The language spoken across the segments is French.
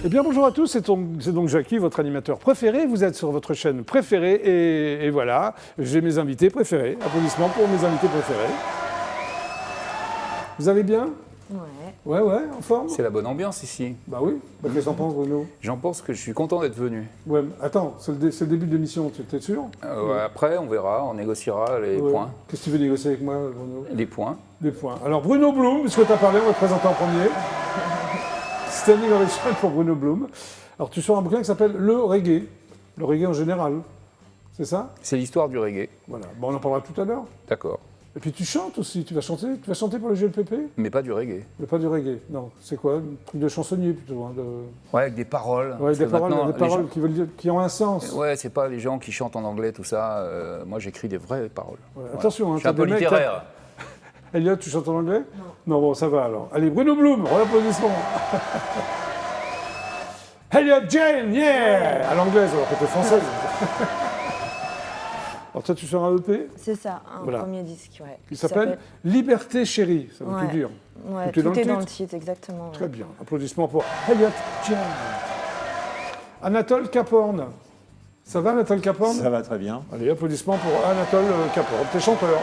Eh bien bonjour à tous, c'est donc Jackie, votre animateur préféré. Vous êtes sur votre chaîne préférée et voilà, j'ai mes invités préférés. Applaudissements pour mes invités préférés. Vous allez bien ? Ouais. Ouais, en forme ? C'est la bonne ambiance ici. Bah oui, qu'est-ce que t'en penses Bruno ? J'en pense que je suis content d'être venu. Ouais, attends, c'est le début de l'émission, tu es sûr ? Après, on verra, on négociera les points. Qu'est-ce que tu veux négocier avec moi Bruno ? Les points. Les points. Alors Bruno Blum, puisque tu as parlé, on va te présenter en premier. Standing ovation pour Bruno Blum. Alors tu sors un bouquin qui s'appelle Le reggae en général, c'est ça ? C'est l'histoire du reggae. Voilà, bon, on en parlera tout à l'heure. D'accord. Et puis tu chantes aussi, tu vas chanter pour le GLPP ? Mais pas du reggae. Mais pas du reggae, non. C'est quoi ? Un truc de chansonnier plutôt. Ouais, avec des paroles. Ouais, des paroles gens... qui ont un sens. Ouais, c'est pas les gens qui chantent en anglais, tout ça. Moi, j'écris des vraies paroles. Ouais, voilà. Attention, hein, je suis un peu littéraire. Elliot, tu chantes en anglais ? Non, bon, ça va alors. Allez, Bruno Blum, applaudissements. Elliot Jane, yeah ! À l'anglaise, alors que t'es française. Alors toi, tu sors un EP ? C'est ça, un premier disque, ouais. Qui s'appelle Liberté chérie, ça veut tout dire. Ouais, tout est dans le titre, exactement. Très bien, applaudissements pour Elliot Jane. Anatole Caporne. Ça va, Anatole Caporne ? Ça va très bien. Allez, applaudissements pour Anatole Caporne. T'es chanteur ?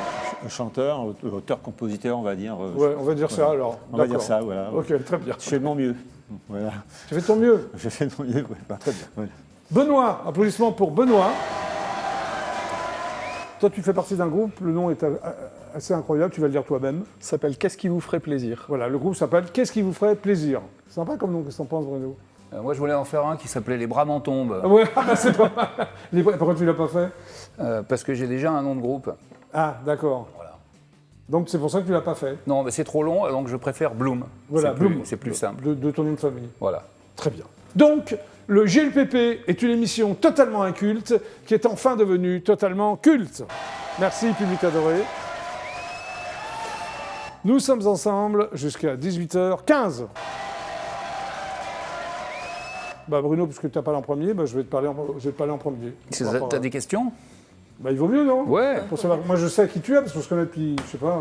Chanteur, auteur-compositeur, on va dire. Ouais, on va dire ça alors. On va dire ça, voilà. Ok, très bien. Je fais de mon mieux. Voilà. Tu fais de ton mieux ? Je fais de mon mieux, ouais. Très bien. Ouais. Benoît, applaudissements pour Benoît. Toi, tu fais partie d'un groupe, le nom est assez incroyable, tu vas le dire toi-même. Ça s'appelle Qu'est-ce qui vous ferait plaisir ? Voilà, le groupe s'appelle Qu'est-ce qui vous ferait plaisir ? Sympa comme nom, qu'est-ce que t'en penses, Bruno ? Moi, je voulais en faire un qui s'appelait Les bras m'en tombent. Ouais, c'est pas mal. Pourquoi tu l'as pas fait ? Parce que j'ai déjà un nom de groupe. Ah, d'accord. Voilà. Donc c'est pour ça que tu l'as pas fait ? Non, mais c'est trop long, donc je préfère Blum. Voilà, Blum. C'est plus simple. De ton nom de famille. Voilà. Très bien. Donc, le GLPP est une émission totalement inculte qui est enfin devenue totalement culte. Merci, public adoré. Nous sommes ensemble jusqu'à 18h15. Bah Bruno, puisque tu n'as pas parlé en premier, je vais te parler en premier. T'as des questions ? Bah il vaut mieux, non ? Ouais. Pour savoir. Moi je sais qui tu es, parce qu'on se connaît depuis, je sais pas...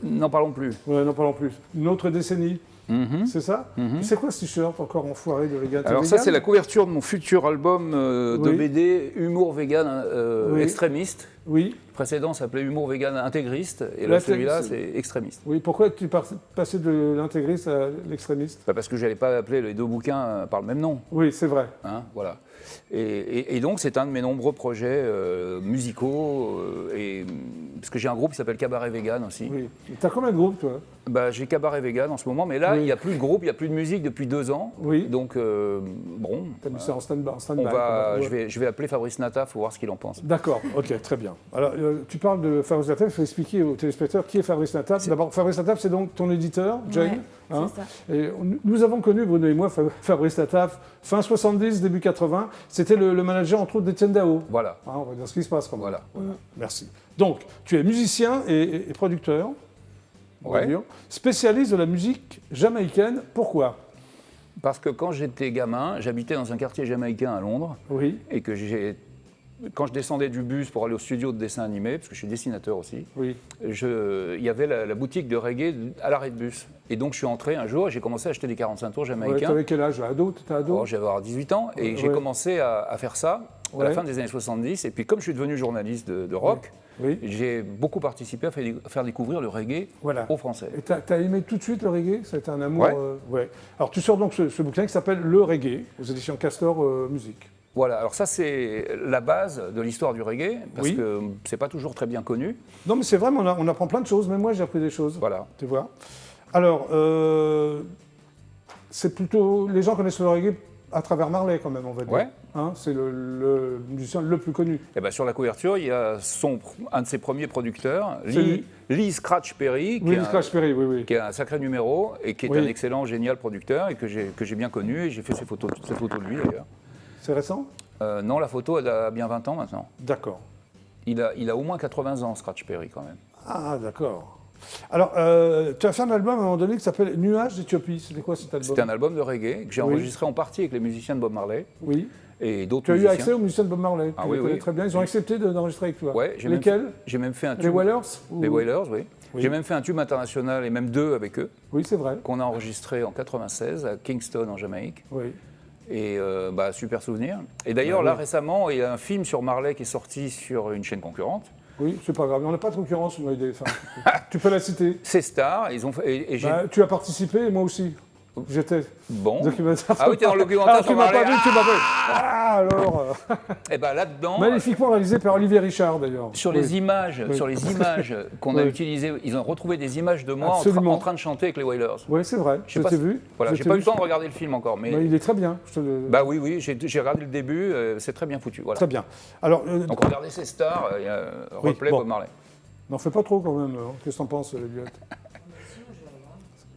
N'en parlons plus. Ouais, n'en parlons plus. Une autre décennie. C'est ça ? C'est quoi ce t-shirt encore enfoiré de vegan ? Alors ça, c'est la couverture de mon futur album de BD Humour vegan extrémiste. Oui. Le précédent s'appelait Humour vegan intégriste, et là, celui-là, c'est extrémiste. Oui, pourquoi tu passais de l'intégriste à l'extrémiste ? Parce que je n'allais pas appeler les deux bouquins par le même nom. Oui, c'est vrai. Hein, voilà. Et donc, c'est un de mes nombreux projets musicaux, parce que j'ai un groupe qui s'appelle Cabaret Vegan aussi. Oui. Tu as combien de groupes, toi ? J'ai Cabaret Vegan en ce moment, mais là, il n'y a plus de groupe, il n'y a plus de musique depuis 2 ans. Oui. Donc, bon. Tu as mis ça en stand-by. Je vais appeler Fabrice Nataf pour voir ce qu'il en pense. D'accord, ok, très bien. Alors, tu parles de Fabrice Nataf, il faut expliquer aux téléspectateurs qui est Fabrice Nataf. D'abord, Fabrice Nataf, c'est donc ton éditeur, Jane. Ouais, c'est ça. Et nous avons connu, Bruno et moi, Fabrice Nataf, fin 70, début 80. C'était le manager, entre autres, d'Étienne Dao. Voilà. On va dire ce qui se passe quand même. Voilà. Merci. Donc, tu es musicien et producteur, on va dire, spécialiste de la musique jamaïcaine. Pourquoi ? Parce que quand j'étais gamin, j'habitais dans un quartier jamaïcain à Londres. Oui. Et que quand je descendais du bus pour aller au studio de dessin animé, parce que je suis dessinateur aussi, oui. Il y avait la boutique de reggae à l'arrêt de bus. Et donc je suis entré un jour et j'ai commencé à acheter des 45 tours jamaïcains. Tu avais quel âge ? Ado ? Tu étais ado ? J'avais 18 ans et j'ai commencé à faire ça à la fin des années 70. Et puis comme je suis devenu journaliste de rock, j'ai beaucoup participé à faire découvrir le reggae aux Français. Et tu as aimé tout de suite le reggae ? Ça a été un amour ouais. Alors tu sors donc ce bouquin qui s'appelle Le reggae, aux éditions Castor Musique. Voilà, alors ça c'est la base de l'histoire du reggae, parce que c'est pas toujours très bien connu. Non mais c'est vrai, on apprend plein de choses, même moi j'ai appris des choses. Voilà. Tu vois. Alors, c'est plutôt... Les gens connaissent le reggae à travers Marley quand même, on va dire. Ouais. Hein, c'est le musicien le plus connu. Et sur la couverture, il y a un de ses premiers producteurs, Lee Scratch Perry, qui est un sacré numéro et qui est un excellent, génial producteur et que j'ai bien connu, et j'ai fait cette photo de lui d'ailleurs. C'est récent ? Non, la photo, elle a bien 20 ans maintenant. D'accord. Il a au moins 80 ans, Scratch Perry, quand même. Ah, d'accord. Alors, tu as fait un album à un moment donné qui s'appelle Nuages d'Éthiopie. C'était quoi cet album ? C'était un album de reggae que j'ai enregistré en partie avec les musiciens de Bob Marley. Oui. Et d'autres tu as musiciens. eu accès aux musiciens de Bob Marley. Ah tu les connais très bien. Ils ont accepté d'enregistrer avec toi. Ouais, lesquels ? J'ai même fait un tube. Les Wailers Les Wailers, oui. J'ai même fait un tube international, et même 2 avec eux. Oui, c'est vrai. Qu'on a enregistré en 96 à Kingston, en Jamaïque. Oui. Et super souvenir. Et d'ailleurs, là, récemment, il y a un film sur Marley qui est sorti sur une chaîne concurrente. Oui, c'est pas grave. On n'a pas de concurrence, on a idée. Enfin, tu peux la citer. C'est Star. Ils ont fait, tu as participé, et moi aussi. J'étais. Bon. Ah oui, t'es dans le documentaire sur Marley. Tu m'as pas vu, tu m'as pas vu. Ah, alors. Et bien là-dedans. Magnifiquement réalisé par Olivier Richard, d'ailleurs. Sur les images, qu'on a utilisées, ils ont retrouvé des images de moi en train de chanter avec les Wailers. Oui, c'est vrai. Je t'ai vu. Voilà, j'ai pas eu le temps de regarder le film encore, mais il est très bien. Bah oui, j'ai regardé le début. C'est très bien foutu. Voilà. Très bien. Alors. Donc regardez ces stars. Il y a replay Bob Marley. N'en fais pas trop quand même. Qu'est-ce que t'en penses, Eliott?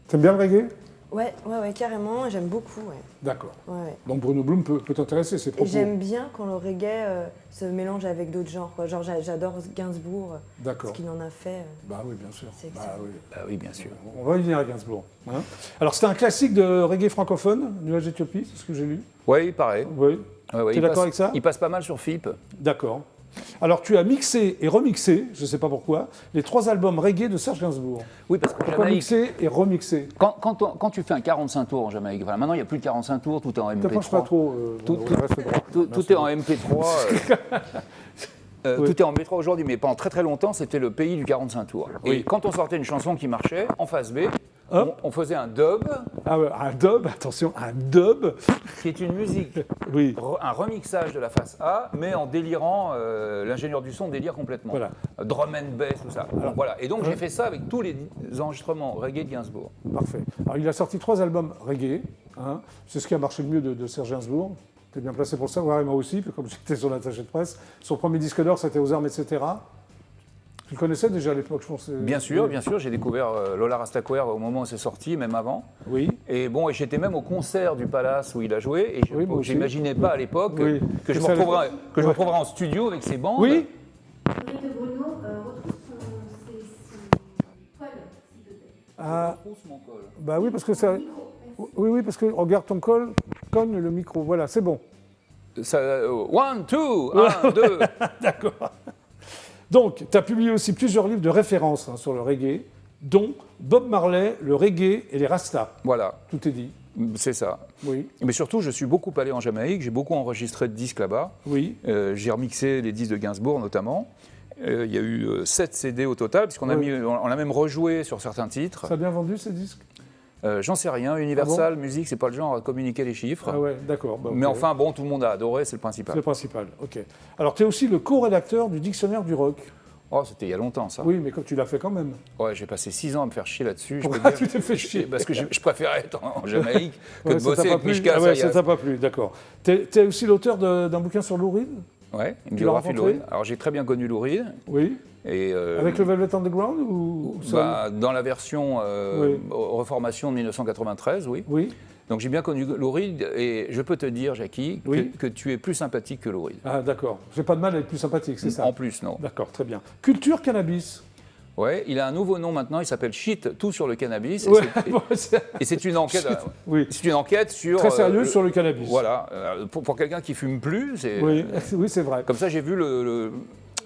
T'aimes bien le reggae? Ouais, carrément, j'aime beaucoup. Ouais. D'accord. Ouais. Donc Bruno Blum peut t'intéresser, ses propos. J'aime bien quand le reggae se mélange avec d'autres genres. Quoi. Genre j'adore Gainsbourg, ce qu'il en a fait. Bah oui, bien sûr. Bah oui, bien sûr. On va y venir à Gainsbourg. Hein. Alors c'était un classique de reggae francophone, Nuage d'Éthiopie, c'est ce que j'ai lu. Oui, pareil. Oui. T'es d'accord avec ça? Il passe pas mal sur FIP. D'accord. Alors, tu as mixé et remixé, je ne sais pas pourquoi, les 3 albums reggae de Serge Gainsbourg. Oui, parce que pourquoi mixé et remixé? Quand tu fais un 45 tours en Jamaïque, voilà, maintenant il n'y a plus de 45 tours, tout est en MP3. T'approches pas trop. Tout est en MP3. Tout est en MP3 aujourd'hui, mais pendant très très longtemps, c'était le pays du 45 tours. Oui. Et quand on sortait une chanson qui marchait, en face B, on faisait un dub. Ah ouais, un dub, attention, un dub. Qui est une musique, un remixage de la face A, mais en délirant, l'ingénieur du son délire complètement. Voilà. Drum and bass, tout ça. Alors, voilà. Et donc j'ai fait ça avec tous les enregistrements reggae de Gainsbourg. Parfait. Alors il a sorti 3 albums reggae. Hein. C'est ce qui a marché le mieux de Serge Gainsbourg. Tu es bien placé pour le savoir, et moi aussi, comme j'étais son attaché de presse. Son premier disque d'or, c'était Aux armes, etc. Tu le connaissais déjà à l'époque, je pense. Bien sûr, j'ai découvert Lola Rastaquouère au moment où c'est sorti, même avant. Oui. Et bon, j'étais même au concert du Palace où il a joué, et je n'imaginais pas à l'époque que je me retrouverais en studio avec ses bandes. Oui. Bruno, retrouve ses cols, s'il te plaît. Retrouve mon col. Bah oui, parce que ça. Oui, parce que regarde ton col, cogne le micro. Voilà, c'est bon. 1, 2, 1, 2. D'accord. Donc, tu as publié aussi plusieurs livres de référence sur le reggae, dont Bob Marley, le reggae et les Rastas. Voilà. Tout est dit. C'est ça. Oui. Mais surtout, je suis beaucoup allé en Jamaïque, j'ai beaucoup enregistré de disques là-bas. Oui. J'ai remixé les disques de Gainsbourg notamment. Il y a eu 7 CD au total, puisqu'on a même rejoué sur certains titres. Ça a bien vendu ces disques? J'en sais rien. Universal Music, c'est pas le genre à communiquer les chiffres. Ah ouais, d'accord. Bah, okay. Mais enfin, bon, tout le monde a adoré, c'est le principal. C'est le principal, ok. Alors, tu es aussi le co-rédacteur du Dictionnaire du rock. Oh, c'était il y a longtemps, ça. Oui, mais comme tu l'as fait quand même. Ouais, j'ai passé 6 ans à me faire chier là-dessus. Pourquoi tu t'es fait chier? Parce que je préférais être en Jamaïque que de bosser avec Mishka. Ah ouais, ça t'a pas plu, d'accord. Tu es aussi l'auteur d'un bouquin sur Lou Reed? Oui, une biographie de Lou Reed. Alors, j'ai très bien connu Lou Reed. Oui. Et avec le Velvet Underground ou dans la version Reformation de 1993, oui. Oui. Donc j'ai bien connu Lou Reed et je peux te dire, Jackie, que tu es plus sympathique que Lou Reed. Ah d'accord. J'ai pas de mal à être plus sympathique, c'est ça? En plus, non. D'accord, très bien. Culture Cannabis. Ouais, il a un nouveau nom maintenant, il s'appelle Shit, tout sur le cannabis. Ouais, et c'est une enquête. Oui. C'est une enquête sur. Très sérieuse sur le cannabis. Voilà. Pour quelqu'un qui fume plus, c'est. Oui, oui, c'est vrai. Comme ça, j'ai vu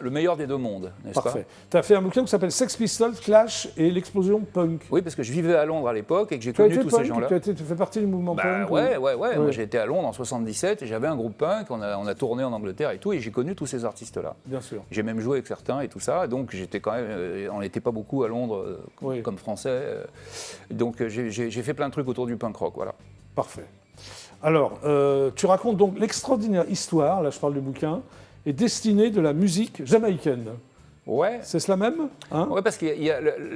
le meilleur des deux mondes, n'est-ce pas? Parfait. Tu as fait un bouquin qui s'appelle Sex Pistols, Clash et l'explosion punk. Oui, parce que je vivais à Londres à l'époque et que j'ai connu tous ces gens-là. Tu fais partie du mouvement punk? Ouais. Moi, j'ai été à Londres en 77 et j'avais un groupe punk. On a tourné en Angleterre et tout, et j'ai connu tous ces artistes-là. Bien sûr. J'ai même joué avec certains et tout ça. Donc, j'étais quand même. On n'était pas beaucoup à Londres comme Français. Donc, j'ai fait plein de trucs autour du punk rock, voilà. Parfait. Alors, tu racontes donc l'extraordinaire histoire, là je parle du bouquin, est destinée de la musique jamaïcaine. Ouais. C'est cela même, hein? Ouais, parce que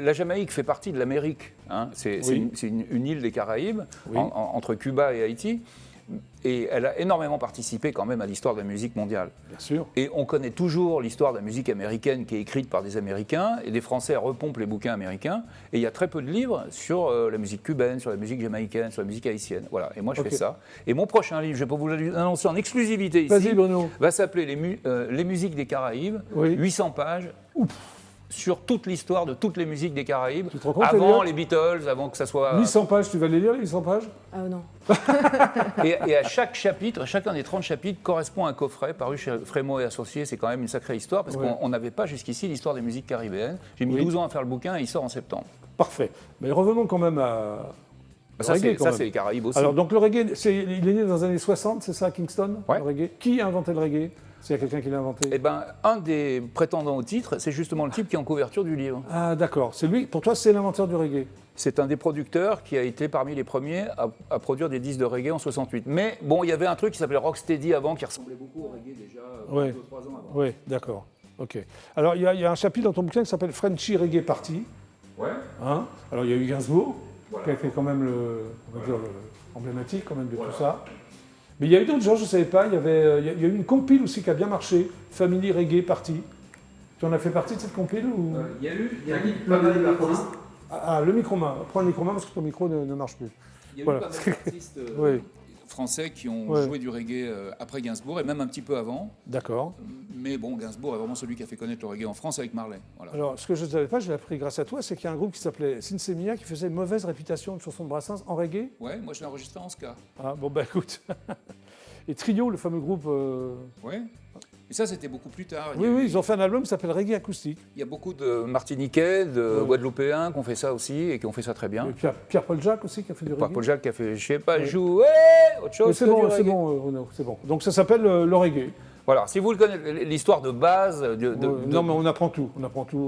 la Jamaïque fait partie de l'Amérique. Hein. C'est une île des Caraïbes, entre Cuba et Haïti. Et elle a énormément participé quand même à l'histoire de la musique mondiale. Bien sûr. Et on connaît toujours l'histoire de la musique américaine qui est écrite par des Américains, et des Français repompent les bouquins américains. Et il y a très peu de livres sur la musique cubaine, sur la musique jamaïcaine, sur la musique haïtienne. Voilà. Et moi, je fais ça. Et mon prochain livre, je vais pas vous l'annoncer en exclusivité ici, va s'appeler Les musiques des Caraïbes, 800 pages. Ouf. Sur toute l'histoire de toutes les musiques des Caraïbes, avant les Beatles, avant que ça soit... 800 pages, tu vas les lire, les 800 pages? Ah non. et à chaque chapitre, chacun des 30 chapitres correspond à un coffret paru chez Frémaux et Associés. C'est quand même une sacrée histoire, parce qu'on n'avait pas jusqu'ici l'histoire des musiques caribéennes. J'ai mis 12 ans à faire le bouquin et il sort en septembre. Parfait. Mais revenons quand même Ça, reggae, quand même. c'est les Caraïbes aussi. Alors, donc le reggae, il est né dans les années 60, c'est ça, à Kingston, Ouais. le reggae. Qui a inventé le reggae? S'il y a quelqu'un qui l'a inventé. Eh ben, un des prétendants au titre, c'est justement le type qui est en couverture du livre. Ah, d'accord. C'est lui. Pour toi, c'est l'inventeur du reggae. C'est un des producteurs qui a été parmi les premiers à produire des disques de reggae en 68. Mais bon, il y avait un truc qui s'appelait Rocksteady avant, qui ressemblait beaucoup au reggae déjà 2-3 ans avant. Oui, d'accord. Ok. Alors, il y a un chapitre dans ton bouquin qui s'appelle Frenchy Reggae Party. Ouais. Hein, alors, il y a eu Gainsbourg, qui a été quand même emblématique quand même de tout ça. Mais il y a eu d'autres gens, je ne savais pas. Il y a eu une compile aussi qui a bien marché, Family Reggae Party. Tu en as fait partie de cette compile ou... Il y a eu pas mal d'artistes. Le micro-main. Prends le micro-main parce que ton micro ne marche plus. Il y a Voilà. eu pas mal d'artistes français qui ont joué du reggae après Gainsbourg et même un petit peu avant. D'accord. Mais bon, Gainsbourg est vraiment celui qui a fait connaître le reggae en France avec Marley. Voilà. Alors, ce que je ne savais pas, je l'ai appris grâce à toi, c'est qu'il y a un groupe qui s'appelait Sinsemilla qui faisait mauvaise réputation de chanson de Brassens en reggae. Ouais, moi je l'ai enregistré en ska. Ah, bon, bah écoute. Et Trio, le fameux groupe. Ouais. Et ça, c'était beaucoup plus tard. Oui, ils ont fait un album qui s'appelle Reggae Acoustique. Il y a beaucoup de Martiniquais, de Guadeloupéens qui ont fait ça aussi et qui ont fait ça très bien. Et puis il y a Pierre-Paul Jacques aussi qui a fait du reggae. Pierre-Paul Jacques qui a fait, je sais pas, jouer autre chose. C'est que bon, du reggae. Renaud, c'est bon. Donc ça s'appelle le reggae. Voilà, si vous le connaissez, l'histoire de base. Non, mais on apprend tout.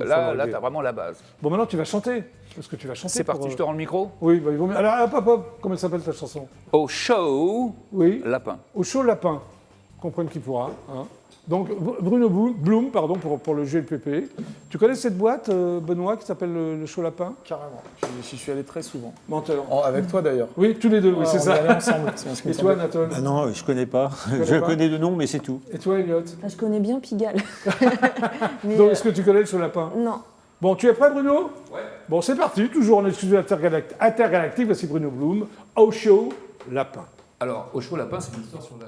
Là, tu as vraiment la base. Bon, maintenant tu vas chanter. Parce que tu vas chanter. C'est parti, je te rends le micro. Oui, bah, il vaut mieux. Alors, hop, comment elle s'appelle ta chanson? Au show, Oui. lapin. Au chaud lapin. Comprenne qui pourra. Hein. Donc, Bruno Blum, pardon, pour le GLPP. Tu connais cette boîte, Benoît, qui s'appelle le Chaud Lapin? Carrément. J'y suis allé très souvent. Menteur. Avec toi d'ailleurs. Oui, tous les deux, oui, c'est On y ça. allait ensemble. C'est ce qui me Et toi, semblait. Nathan? Ah non, je connais pas. connais Je pas connais de nom, mais c'est tout. Et toi, Elliot? Je connais bien Pigalle. Mais, Donc, est-ce que tu connais le Chaud Lapin? non. Bon, tu es prêt, Bruno? Ouais. Bon, c'est parti. Toujours en exclusivité intergalactique. Voici Bruno Blum. Au Chaud Lapin. Alors, au chaud lapin, c'est une histoire sur la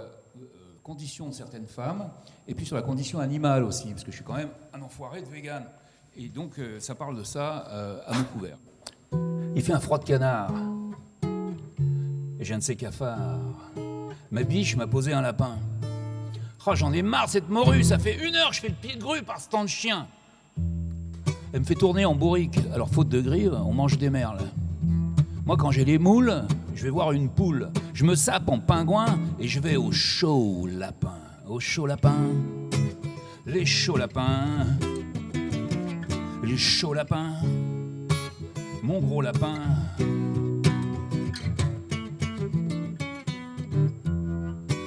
condition de certaines femmes et puis sur la condition animale aussi, parce que je suis quand même un enfoiré de vegan. Et donc, ça parle de ça à mon couvert. Il fait un froid de canard. Et j'ai un de ces cafards. Ma biche m'a posé un lapin. Oh, j'en ai marre de cette morue, ça fait 1 heure que je fais le pied de grue par ce temps de chien. Elle me fait tourner en bourrique, alors faute de grive, on mange des merles. Moi, quand j'ai les moules, je vais voir une poule. Je me sape en pingouin et je vais au chaud lapin. Au chaud lapin, les chauds lapins, les chauds lapins, mon gros lapin.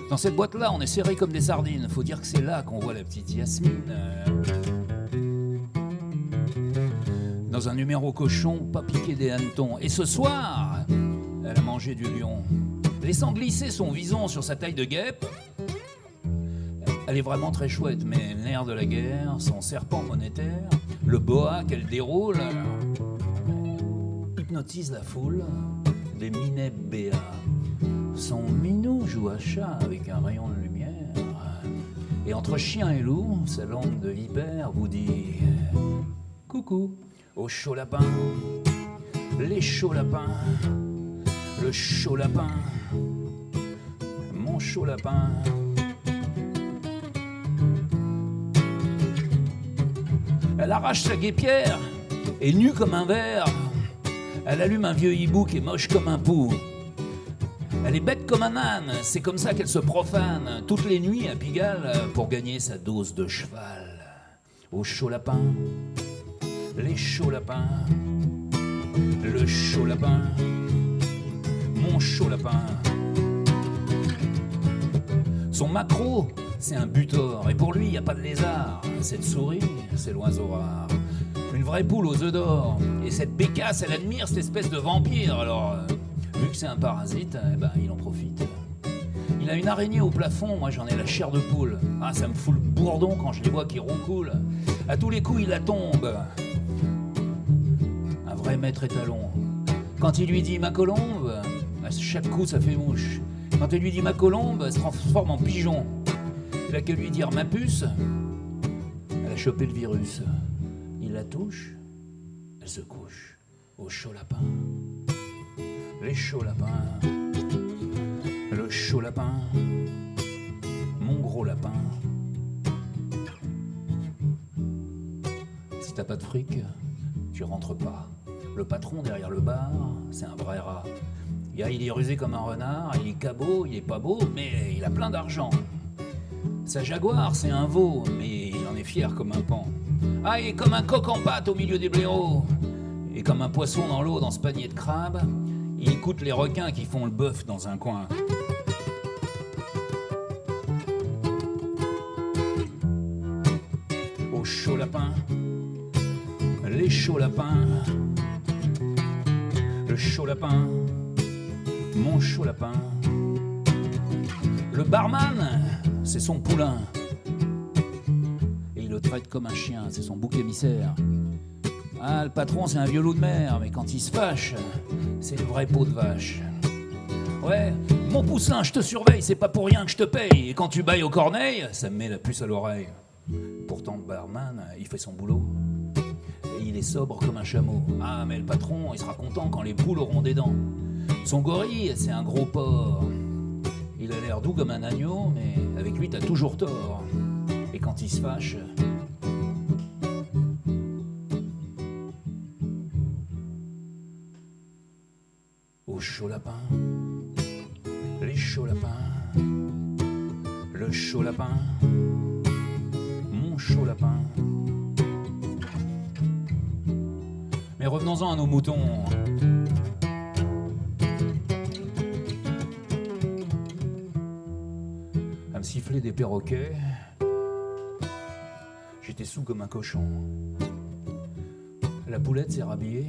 Dans cette boîte-là, on est serré comme des sardines. Faut dire que c'est là qu'on voit la petite Yasmine. Dans un numéro cochon, pas piqué des hannetons. Et ce soir, elle a mangé du lion. Laissant glisser son vison sur sa taille de guêpe, elle est vraiment très chouette, mais l'air de la guerre, son serpent monétaire, le boa qu'elle déroule, hypnotise la foule des minets béats. Son minou joue à chat avec un rayon de lumière. Et entre chien et loup, sa langue de vipère vous dit coucou. Au chaud lapin, les chauds lapins, le chaud lapin, mon chaud lapin. Elle arrache sa guêpière et nue comme un ver, elle allume un vieux hibou qui est moche comme un pou. Elle est bête comme un âne, c'est comme ça qu'elle se profane toutes les nuits à Pigalle pour gagner sa dose de cheval. Au chaud lapin, les chauds lapins, le chaud lapin, mon chaud lapin. Son maquereau, c'est un butor, et pour lui, il n'y a pas de lézard. Cette souris, c'est l'oiseau rare. Une vraie poule aux œufs d'or. Et cette bécasse, elle admire cette espèce de vampire. Alors, vu que c'est un parasite, eh ben, il en profite. Il a une araignée au plafond, moi j'en ai la chair de poule. Ah, ça me fout le bourdon quand je les vois qui roncoulent. À tous les coups, il la tombe. Un vrai maître étalon. Quand il lui dit ma colombe, à chaque coup ça fait mouche. Quand il lui dit ma colombe, elle se transforme en pigeon. Il a qu'à lui dire ma puce, elle a chopé le virus. Il la touche, elle se couche. Au chaud lapin, les chauds lapins, le chaud lapin, mon gros lapin. Si t'as pas de fric, tu rentres pas. Le patron derrière le bar, c'est un vrai rat. Il est rusé comme un renard, il est cabot, il est pas beau, mais il a plein d'argent. Sa Jaguar, c'est un veau, mais il en est fier comme un pan. Ah, il est comme un coq en pâte au milieu des blaireaux. Et comme un poisson dans l'eau dans ce panier de crabes, il écoute les requins qui font le bœuf dans un coin. Au chaud lapin, les chauds lapins, le chaud lapin, mon chaud lapin. Le barman, c'est son poulain. Et il le traite comme un chien, c'est son bouc émissaire. Ah, le patron, c'est un vieux loup de mer, mais quand il se fâche, c'est le vrai pot de vache. Ouais, mon poussin, je te surveille, c'est pas pour rien que je te paye. Et quand tu bailles au corneille, ça me met la puce à l'oreille. Pourtant, le barman, il fait son boulot. Et il est sobre comme un chameau. Ah, mais le patron, il sera content quand les poules auront des dents. Son gorille, c'est un gros porc. Il a l'air doux comme un agneau, mais avec lui, t'as toujours tort. Et quand il se fâche... Au chaud lapin, les chauds lapins, le chaud lapin, mon chaud lapin. Mais revenons-en à nos moutons. À me siffler des perroquets, j'étais saoul comme un cochon. La poulette s'est rhabillée.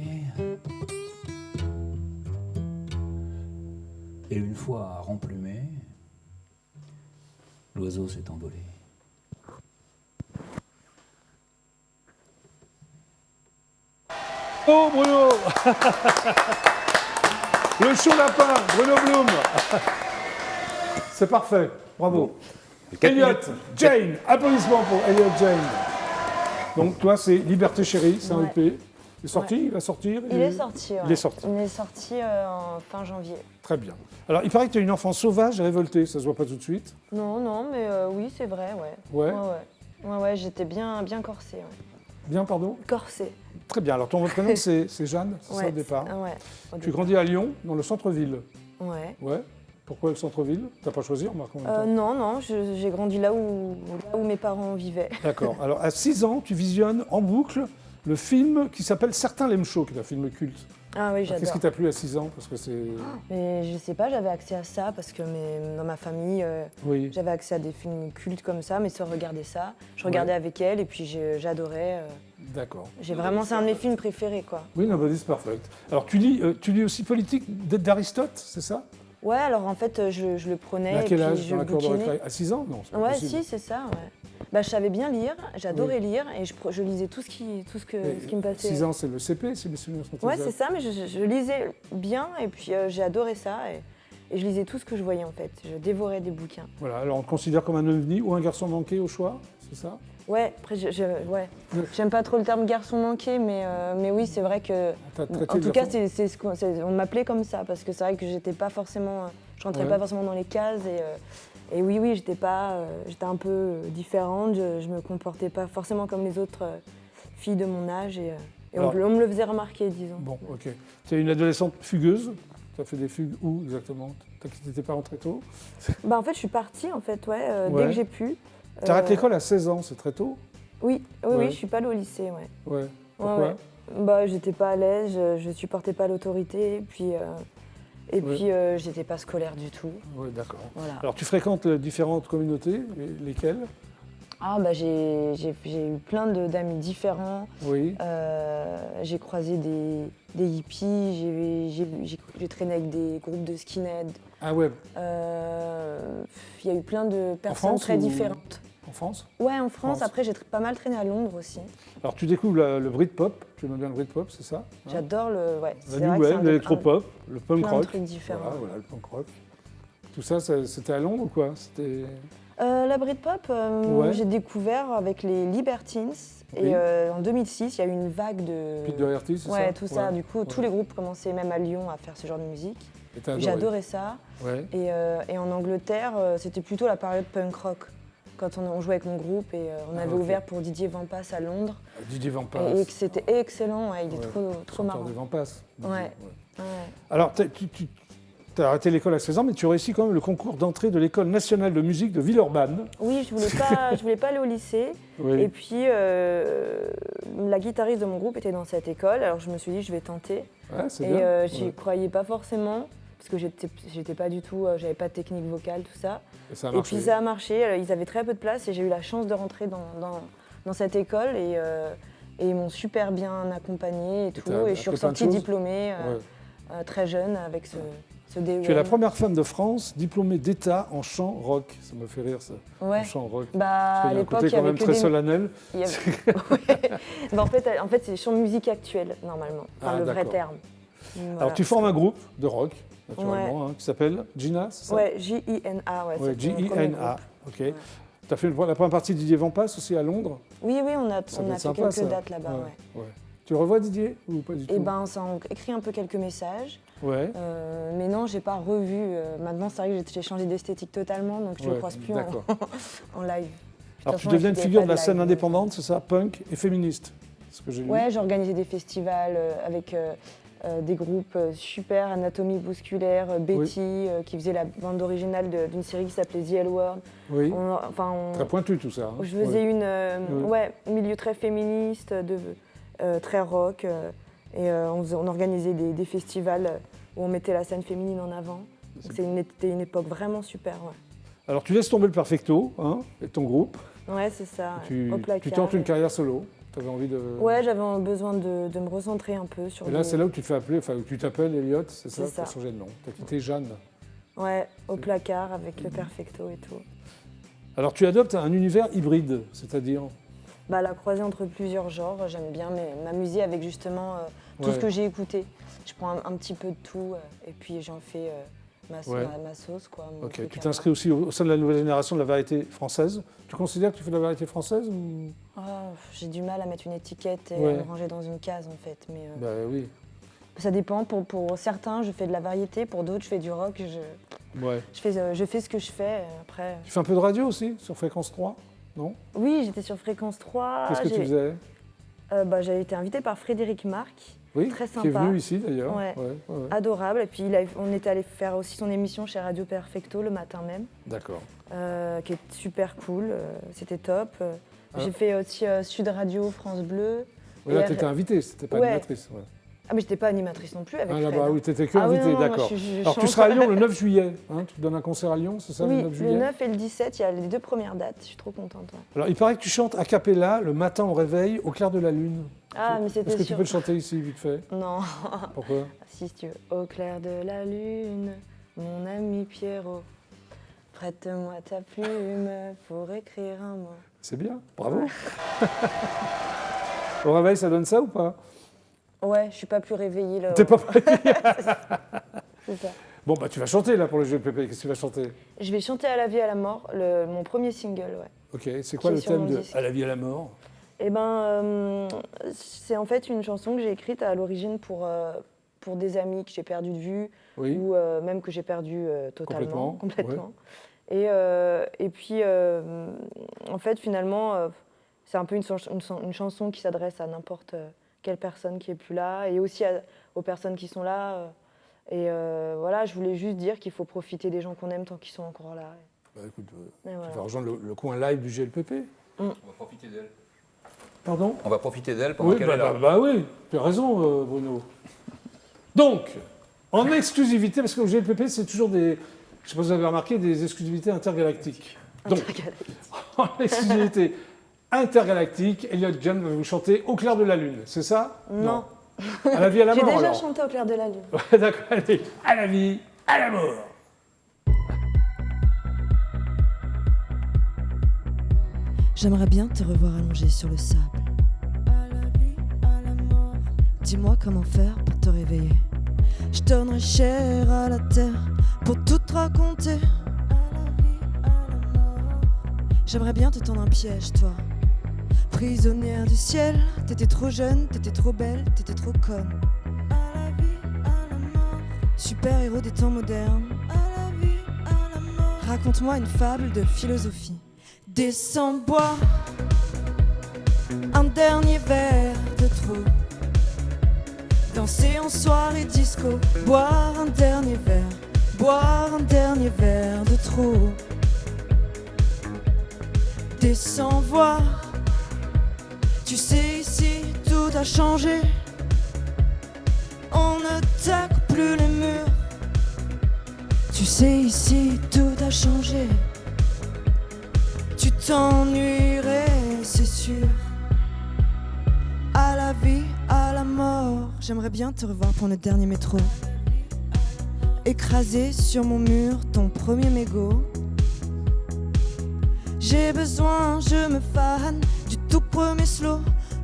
Et une fois remplumé, l'oiseau s'est envolé. Oh Bruno Le chaud lapin, Bruno Blum. C'est parfait, bravo. Elliot Jane, applaudissements pour Elliot Jane. Donc toi c'est Liberté Chérie, c'est un EP. Il est sorti, il va sortir. Il est sorti, ouais. Il est sorti. Il est sorti en fin janvier. Très bien. Alors, il paraît que tu as une enfance sauvage et révoltée, ça se voit pas tout de suite. Non, mais oui, c'est vrai, ouais. Ouais, j'étais bien corsée, ouais. Bien, pardon? Corsée. Très bien. Alors, ton vrai prénom, c'est Jeanne, c'est ça au départ? Ouais. Tu grandis à Lyon, dans le centre-ville? Ouais. Ouais. Pourquoi le centre-ville? T'as pas choisi, remarque, en même temps. Non, j'ai grandi là où mes parents vivaient. D'accord. Alors, à 6 ans, tu visionnes en boucle le film qui s'appelle Certains l'aiment chaud, qui est un film culte. Ah oui, j'adore. Qu'est-ce qui t'a plu à 6 ans? Parce que c'est... Mais je sais pas, j'avais accès à ça parce que dans ma famille, oui. j'avais accès à des films cultes comme ça, mes sœurs regardaient ça. Je regardais avec elles et puis j'adorais. D'accord. C'est un de mes films préférés, quoi. Oui, Nobody's Perfect. Alors, tu lis aussi Politique d'Aristote, c'est ça? Ouais, alors en fait, je le prenais. À quel et âge? puis Dans la cour de récréation? À 6 ans? Non, c'est pas ouais, possible. si, c'est ça, ouais. Bah, je savais bien lire, j'adorais lire et je lisais tout ce qui me passait. 6 ans, c'est le CP, si mes souvenirs sont exacts. Ouais, c'est ça, mais je lisais bien et puis j'ai adoré ça et je lisais tout ce que je voyais en fait. Je dévorais des bouquins. Voilà, alors on te considère comme un ovni ou un garçon manqué au choix, c'est ça? Ouais, après, j'aime pas trop le terme garçon manqué, mais oui, c'est vrai que. En tout cas, on m'appelait comme ça parce que c'est vrai que j'étais pas forcément. Je rentrais pas forcément dans les cases et oui, j'étais un peu différente, je me comportais pas forcément comme les autres filles de mon âge et on me le faisait remarquer, disons. Bon, ok. Tu es une adolescente fugueuse, tu as fait des fugues où exactement? Tu as quitté tes parents très tôt? Bah en fait, je suis partie en fait, dès que j'ai pu. Tu arrêtes l'école à 16 ans, c'est très tôt? Oui, je suis pas allée au lycée, ouais. Ouais, pourquoi? Ouais. Bah j'étais pas à l'aise, je supportais pas l'autorité, puis j'étais pas scolaire du tout. Oui, d'accord. Voilà. Alors tu fréquentes différentes communautés, lesquelles? Ah bah j'ai eu plein d'amis différents. Oui. J'ai croisé des hippies, j'ai traîné avec des groupes de skinhead. Ah ouais. Il y a eu plein de personnes très différentes. En France? Ouais, en France. Après, j'ai pas mal traîné à Londres aussi. Alors, tu découvres le Britpop. Tu aimes bien le Britpop, c'est ça? J'adore la new wave, l'électropop, le punk rock. Plein de trucs différents. Voilà, le punk rock. Tout ça, c'était à Londres ou quoi? La Britpop, j'ai découvert avec les Libertines. Oui. Et en 2006, il y a eu une vague de... Pete Doherty, c'est ça? Ouais, tout ça. Du coup, tous les groupes commençaient, même à Lyon, à faire ce genre de musique. J'ai adoré ça. Ouais. Et en Angleterre, c'était plutôt la période punk rock. Quand on jouait avec mon groupe et on avait ouvert pour Didier Vampas à Londres. Didier Vampas. Et c'était excellent, il est trop marrant. De Vampas. Ouais. Alors, tu as arrêté l'école à 16 ans, mais tu réussis quand même le concours d'entrée de l'École nationale de musique de Villeurbanne. Oui, je voulais pas aller au lycée. Oui. Et puis, la guitariste de mon groupe était dans cette école, alors je me suis dit, je vais tenter. Ouais, c'est et bien. j'y croyais pas forcément, parce que j'étais pas du tout, j'avais pas de technique vocale, tout ça. Et ça a Et marché. puis ça a marché, ils avaient très peu de place et j'ai eu la chance de rentrer dans cette école et ils m'ont super bien accompagnée et tout. Et je suis ressortie diplômée très jeune avec ce DEM. Tu es la première femme de France diplômée d'État en chant rock. Ça me fait rire ça. Ouais. En chant rock. Bah, Parce qu'il y a un côté quand même très solennel. Ouais. Bah, en fait c'est chant musique actuelle normalement, enfin, le vrai terme. Voilà. Alors tu formes un groupe de rock, naturellement, qui s'appelle Gina, c'est ça? Ouais, J-I-N-A. Ouais, J-I-N-A, ok. Tu as fait la première partie de Didier Vampas aussi à Londres? Oui, on a fait quelques dates là-bas. Ouais. Tu le revois Didier ou pas du tout? Eh ben, ça a écrit un peu quelques messages. Ouais. Mais non, j'ai pas revu. Maintenant, c'est vrai que j'ai changé d'esthétique totalement, donc je ne le croise plus en live. Alors tu deviens une figure de la scène indépendante, c'est ça? Punk et féministe, c'est ce que j'ai lu. Ouais, j'ai organisé des festivals avec des groupes super, Anatomie Bousculaire, Betty, qui faisait la bande originale d'une série qui s'appelait The L Word. Oui, très pointu tout ça. Je faisais un milieu très féministe, très rock, et on organisait des festivals où on mettait la scène féminine en avant. C'était une époque vraiment super. Ouais. Alors tu laisses tomber le Perfecto, et ton groupe. Ouais, c'est ça. Tu tentes une carrière solo. Tu avais envie de... Ouais, j'avais besoin de me recentrer un peu sur... Et là, c'est là où tu te fais appeler, où tu t'appelles Elliot, c'est ça? C'est ça. Pour changer de nom. Tu as quitté Jeanne. Ouais, au placard avec le Perfecto et tout. Alors tu adoptes un univers hybride, c'est-à-dire? La croisée entre plusieurs genres, j'aime bien m'amuser avec justement tout ce que j'ai écouté. Je prends un petit peu de tout et puis j'en fais ma sauce. Quoi, ok, tu t'inscris aussi au sein de la nouvelle génération de la variété française. Tu considères que tu fais de la variété française ou... J'ai du mal à mettre une étiquette et à me ranger dans une case en fait. Mais, oui. Ça dépend, pour certains je fais de la variété, pour d'autres je fais du rock. Je fais ce que je fais après. Tu fais un peu de radio aussi, sur Fréquence 3, non? Oui, j'étais sur Fréquence 3. Qu'est-ce que tu faisais? J'avais été invitée par Frédéric Marc, très sympa. Qui est venu ici d'ailleurs. Ouais. Adorable. Et puis on était allé faire aussi son émission chez Radio Perfecto le matin même. D'accord. Qui est super cool, c'était top. J'ai fait aussi Sud Radio, France Bleu. Oui, là, tu étais invitée, c'était pas animatrice. Ouais. Ah, mais j'étais pas animatrice non plus avec Fred. Oui, tu étais que invitée, d'accord. Alors tu seras à Lyon le 9 juillet, tu donnes un concert à Lyon, c'est ça, oui, le 9 juillet? Le 9 et le 17, il y a les 2 premières dates, je suis trop contente. Ouais. Alors il paraît que tu chantes a cappella le matin au réveil, au clair de la lune. Ah, mais c'était sûr. Est-ce que tu peux le chanter ici, vite fait? Non. Pourquoi? Si tu veux. Au clair de la lune, mon ami Pierrot, prête-moi ta plume pour écrire un mot. C'est bien, bravo. Ouais. Au réveil, ça donne ça ou pas? Ouais, je suis pas plus réveillée là. T'es pas réveillée. C'est ça. Bon, tu vas chanter là pour le GLPP. Qu'est-ce que tu vas chanter? Je vais chanter À la vie, à la mort, mon premier single, ouais. Ok, c'est quoi le thème de À la vie, à la mort? Eh ben, c'est en fait une chanson que j'ai écrite à l'origine pour des amis que j'ai perdu de vue, ou même que j'ai perdu totalement, complètement. Ouais. Et puis, en fait, finalement, c'est un peu une chanson qui s'adresse à n'importe quelle personne qui est plus là, et aussi aux personnes qui sont là. Voilà, je voulais juste dire qu'il faut profiter des gens qu'on aime tant qu'ils sont encore là. Écoute, tu vas rejoindre le coin live du GLPP. On va profiter d'elle. Pardon? On va profiter d'elle pendant qu'elle est là. Oui, tu as raison, Bruno. Donc, en exclusivité, parce que le GLPP, c'est toujours des, je ne sais pas si vous avez remarqué, des exclusivités intergalactiques. Donc, en exclusivité intergalactique, Elliot John va vous chanter Au clair de la lune, c'est ça? Non. À la vie, à la mort. J'ai déjà chanté Au clair de la lune. Ouais, d'accord, allez, à la vie, à la mort. J'aimerais bien te revoir allongé sur le sable. À la vie, à la mort. Dis-moi comment faire pour te réveiller. Je donnerais cher à la terre pour tout te raconter. À la vie, à la mort. J'aimerais bien te tendre un piège, toi. Prisonnière du ciel, t'étais trop jeune, t'étais trop belle, t'étais trop conne. À la vie, à la mort. Super-héros des temps modernes. À la vie, à la mort. Raconte-moi une fable de philosophie. Descends, bois un dernier verre de trop. Danser en soirée disco, boire un dernier verre. boire un dernier verre de trop. Descends voir, tu sais ici tout a changé. On ne tacle plus les murs. Tu sais ici tout a changé. Tu t'ennuierais, c'est sûr. À la vie, à la mort. J'aimerais bien te revoir pour le dernier métro. Écrasé sur mon mur, ton premier mégot. J'ai besoin, je me fane du tout premier slow.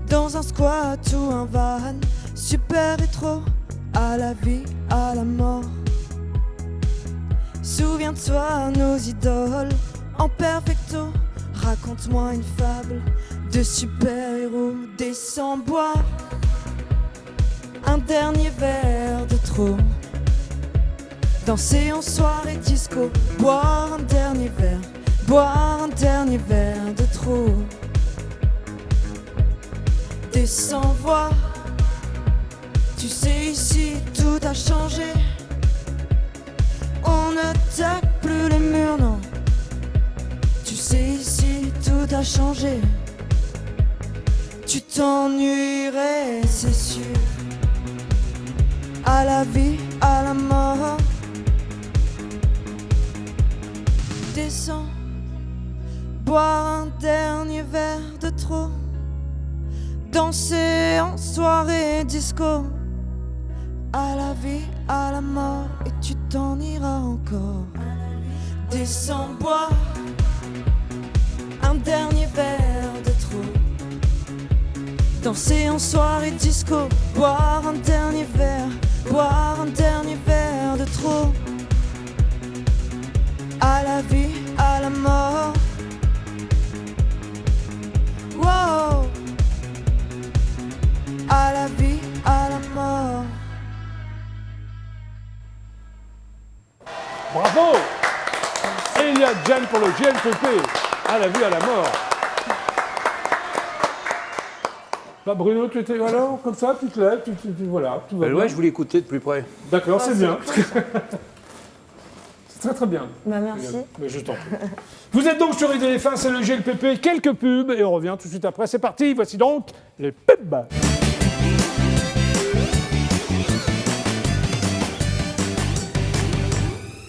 Dans un squat ou un van, super rétro. À la vie, à la mort. Souviens-toi, nos idoles en perfecto. Raconte-moi une fable de super-héros. Descends boire un dernier verre de trop. Danser en soirée disco. Boire un dernier verre. Boire un dernier verre de trop. Descends voir. Tu sais ici tout a changé. On ne tacle plus les murs, non. Tu sais ici tout a changé. Tu t'ennuierais, c'est sûr. À la vie, à la mort. Descends, boire un dernier verre de trop. Danser en soirée disco. À la vie, à la mort, et tu t'en iras encore. Descends boire un dernier verre de trop. Danser en soirée disco. Boire un dernier verre. Boire un dernier verre de trop. À la vie, à la mort. Wow. À la vie, à la mort. Bravo! Elia Jan pour le GLPP, à la vie, à la mort. Bah Bruno, tu étais alors comme ça, tu te lèves, voilà, tout va bien. Ouais, je voulais écouter de plus près. D'accord, c'est bien. C'est très très bien. Bah merci. Mais je t'en prie. Vous êtes donc sur IDF1, c'est le GLPP, quelques pubs et on revient tout de suite après. C'est parti, voici donc les pubs.